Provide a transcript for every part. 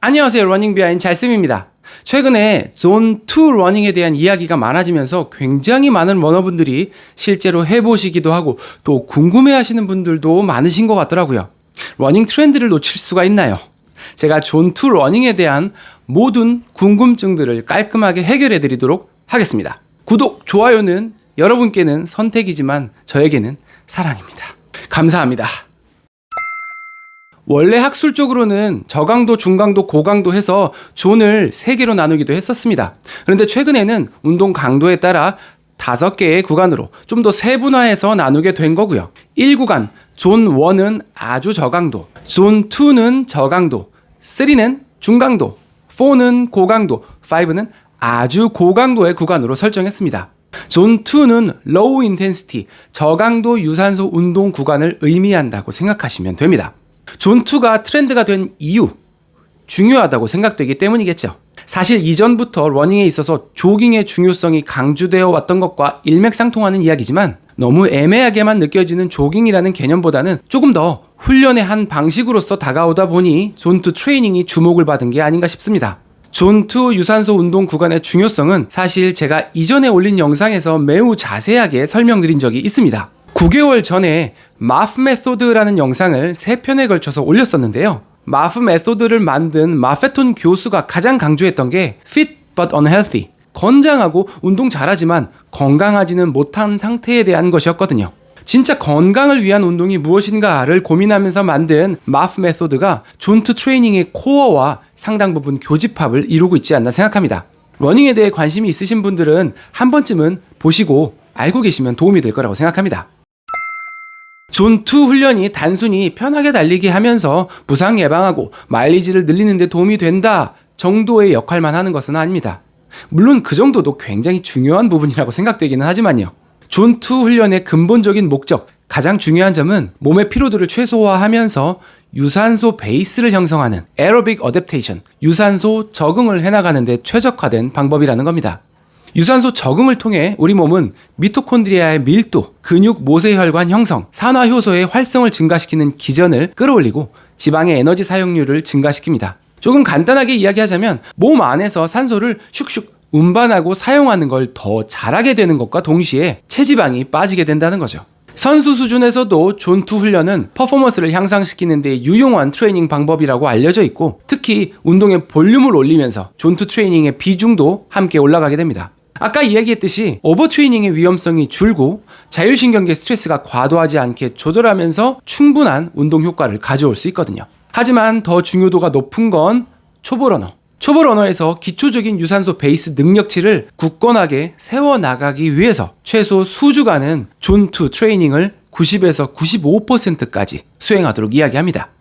안녕하세요. 러닝 비하인 잘쌤입니다. 최근에 존2 러닝에 대한 이야기가 많아지면서 굉장히 많은 러너분들이 실제로 해보시기도 하고 또 궁금해하시는 분들도 많으신 것 같더라고요. 러닝 트렌드를 놓칠 수가 있나요? 제가 존2 러닝에 대한 모든 궁금증들을 깔끔하게 해결해 드리도록 하겠습니다. 구독, 좋아요는 여러분께는 선택이지만 저에게는 사랑입니다. 감사합니다. 원래 학술적으로는 저강도, 중강도, 고강도 해서 존을 3개로 나누기도 했었습니다. 그런데 최근에는 운동 강도에 따라 5개의 구간으로 좀 더 세분화해서 나누게 된 거고요. 1구간, 존 1은 아주 저강도, 존 2는 저강도, 3는 중강도, 4는 고강도, 5는 아주 고강도의 구간으로 설정했습니다. 존 2는 low intensity, 저강도 유산소 운동 구간을 의미한다고 생각하시면 됩니다. 존2가 트렌드가 된 이유, 중요하다고 생각되기 때문이겠죠. 사실 이전부터 러닝에 있어서 조깅의 중요성이 강조되어 왔던 것과 일맥상통하는 이야기지만 너무 애매하게만 느껴지는 조깅이라는 개념보다는 조금 더 훈련의 한 방식으로서 다가오다 보니 존2 트레이닝이 주목을 받은 게 아닌가 싶습니다. 존2 유산소 운동 구간의 중요성은 사실 제가 이전에 올린 영상에서 매우 자세하게 설명드린 적이 있습니다. 9개월 전에 마프 메소드라는 영상을 3편에 걸쳐서 올렸었는데요. 마프 메소드를 만든 마페톤 교수가 가장 강조했던 게 fit but unhealthy, 건장하고 운동 잘하지만 건강하지는 못한 상태에 대한 것이었거든요. 진짜 건강을 위한 운동이 무엇인가를 고민하면서 만든 마프 메소드가 존2 트레이닝의 코어와 상당 부분 교집합을 이루고 있지 않나 생각합니다. 러닝에 대해 관심이 있으신 분들은 한 번쯤은 보시고 알고 계시면 도움이 될 거라고 생각합니다. 존2 훈련이 단순히 편하게 달리기 하면서 부상 예방하고 마일리지를 늘리는 데 도움이 된다 정도의 역할만 하는 것은 아닙니다. 물론 그 정도도 굉장히 중요한 부분이라고 생각되기는 하지만요. 존2 훈련의 근본적인 목적, 가장 중요한 점은 몸의 피로도를 최소화하면서 유산소 베이스를 형성하는 에어로빅 어댑테이션, 유산소 적응을 해나가는 데 최적화된 방법이라는 겁니다. 유산소 적응을 통해 우리 몸은 미토콘드리아의 밀도, 근육 모세혈관 형성, 산화효소의 활성을 증가시키는 기전을 끌어올리고 지방의 에너지 사용률을 증가시킵니다. 조금 간단하게 이야기하자면 몸 안에서 산소를 슉슉 운반하고 사용하는 걸 더 잘하게 되는 것과 동시에 체지방이 빠지게 된다는 거죠. 선수 수준에서도 존2 훈련은 퍼포먼스를 향상시키는 데 유용한 트레이닝 방법이라고 알려져 있고 특히 운동의 볼륨을 올리면서 존2 트레이닝의 비중도 함께 올라가게 됩니다. 아까 이야기했듯이 오버트레이닝의 위험성이 줄고 자율신경계 스트레스가 과도하지 않게 조절하면서 충분한 운동 효과를 가져올 수 있거든요. 하지만 더 중요도가 높은 건 초보러너. 초보러너에서 기초적인 유산소 베이스 능력치를 굳건하게 세워나가기 위해서 최소 수주간은 존2 트레이닝을 90에서 95%까지 수행하도록 이야기합니다.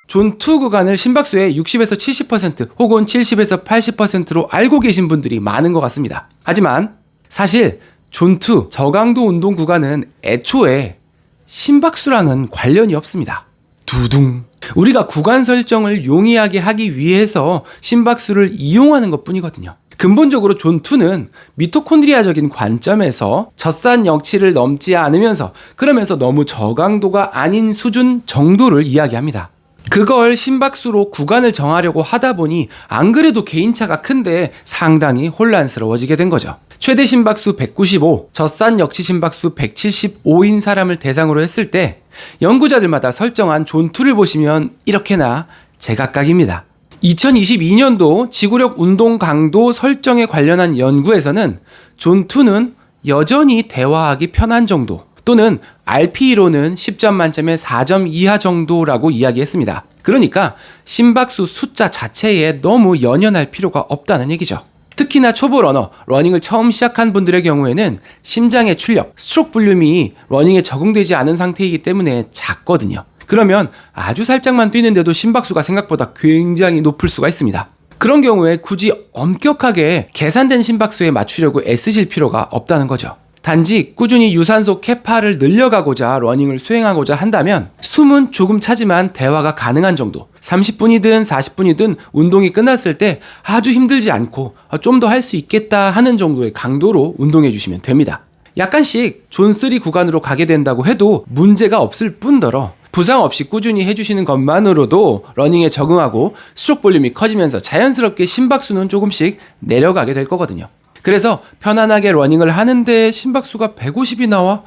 존2 구간을 심박수의 60에서 70% 혹은 70에서 80%로 알고 계신 분들이 많은 것 같습니다. 하지만 사실 존2 저강도 운동 구간은 애초에 심박수랑은 관련이 없습니다. 두둥. 우리가 구간 설정을 용이하게 하기 위해서 심박수를 이용하는 것 뿐이거든요. 근본적으로 존2는 미토콘드리아적인 관점에서 젖산 역치를 넘지 않으면서 그러면서 너무 저강도가 아닌 수준 정도를 이야기합니다. 그걸 심박수로 구간을 정하려고 하다 보니 안 그래도 개인차가 큰데 상당히 혼란스러워지게 된 거죠. 최대 심박수 195, 젖산 역치 심박수 175인 사람을 대상으로 했을 때 연구자들마다 설정한 존2를 보시면 이렇게나 제각각입니다. 2022년도 지구력 운동 강도 설정에 관련한 연구에서는 존2는 여전히 대화하기 편한 정도 또는 RPE로는 10점 만점에 4점 이하 정도라고 이야기했습니다. 그러니까 심박수 숫자 자체에 너무 연연할 필요가 없다는 얘기죠. 특히나 초보 러너, 러닝을 처음 시작한 분들의 경우에는 심장의 출력, 스트로크 볼륨이 러닝에 적응되지 않은 상태이기 때문에 작거든요. 그러면 아주 살짝만 뛰는데도 심박수가 생각보다 굉장히 높을 수가 있습니다. 그런 경우에 굳이 엄격하게 계산된 심박수에 맞추려고 애쓰실 필요가 없다는 거죠. 단지 꾸준히 유산소 캐파를 늘려가고자 러닝을 수행하고자 한다면 숨은 조금 차지만 대화가 가능한 정도, 30분이든 40분이든 운동이 끝났을 때 아주 힘들지 않고 좀 더 할 수 있겠다 하는 정도의 강도로 운동해 주시면 됩니다. 약간씩 존3 구간으로 가게 된다고 해도 문제가 없을 뿐더러 부상 없이 꾸준히 해주시는 것만으로도 러닝에 적응하고 스트로크 볼륨이 커지면서 자연스럽게 심박수는 조금씩 내려가게 될 거거든요. 그래서 편안하게 러닝을 하는데 심박수가 150이 나와?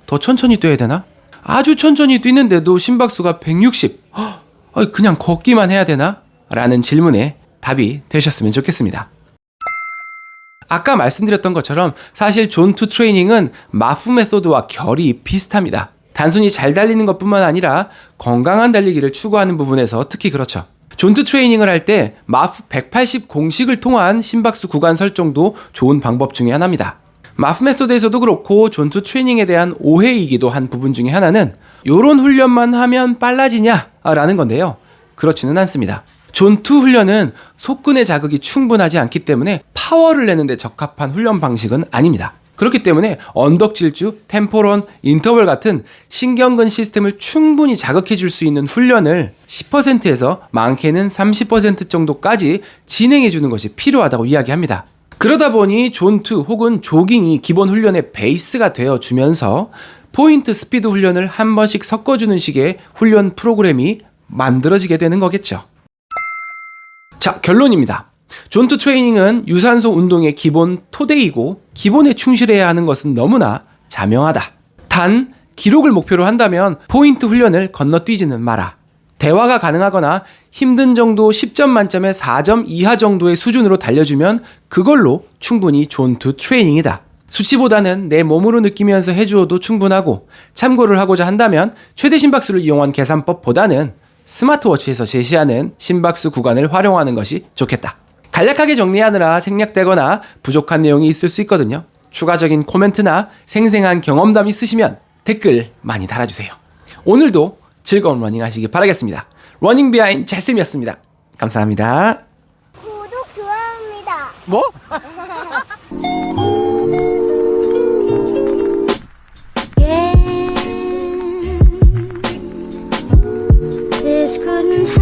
더 천천히 뛰어야 되나? 아주 천천히 뛰는데도 심박수가 160. 그냥 걷기만 해야 되나? 라는 질문에 답이 되셨으면 좋겠습니다. 아까 말씀드렸던 것처럼 사실 존2 트레이닝은 마프 메소드와 결이 비슷합니다. 단순히 잘 달리는 것뿐만 아니라 건강한 달리기를 추구하는 부분에서 특히 그렇죠. 존2 트레이닝을 할 때 마프 180 공식을 통한 심박수 구간 설정도 좋은 방법 중에 하나입니다. 마프 메소드에서도 그렇고 존2 트레이닝에 대한 오해이기도 한 부분 중에 하나는 요런 훈련만 하면 빨라지냐? 라는 건데요. 그렇지는 않습니다. 존2 훈련은 속근의 자극이 충분하지 않기 때문에 파워를 내는데 적합한 훈련 방식은 아닙니다. 그렇기 때문에 언덕 질주, 템포런, 인터벌 같은 신경근 시스템을 충분히 자극해 줄 수 있는 훈련을 10%에서 많게는 30% 정도까지 진행해 주는 것이 필요하다고 이야기합니다. 그러다 보니 존2 혹은 조깅이 기본 훈련의 베이스가 되어 주면서 포인트 스피드 훈련을 한 번씩 섞어주는 식의 훈련 프로그램이 만들어지게 되는 거겠죠. 자, 결론입니다. 존2 트레이닝은 유산소 운동의 기본 토대이고 기본에 충실해야 하는 것은 너무나 자명하다. 단 기록을 목표로 한다면 포인트 훈련을 건너뛰지는 마라. 대화가 가능하거나 힘든 정도 10점 만점에 4점 이하 정도의 수준으로 달려주면 그걸로 충분히 존2 트레이닝이다. 수치보다는 내 몸으로 느끼면서 해주어도 충분하고 참고를 하고자 한다면 최대 심박수를 이용한 계산법보다는 스마트워치에서 제시하는 심박수 구간을 활용하는 것이 좋겠다. 간략하게 정리하느라 생략되거나 부족한 내용이 있을 수 있거든요. 추가적인 코멘트나 생생한 경험담 있으시면 댓글 많이 달아주세요. 오늘도 즐거운 러닝 하시기 바라겠습니다. 러닝 비하인드 잭쌤이었습니다. 감사합니다. 구독, 좋아요입니다. 뭐? This couldn't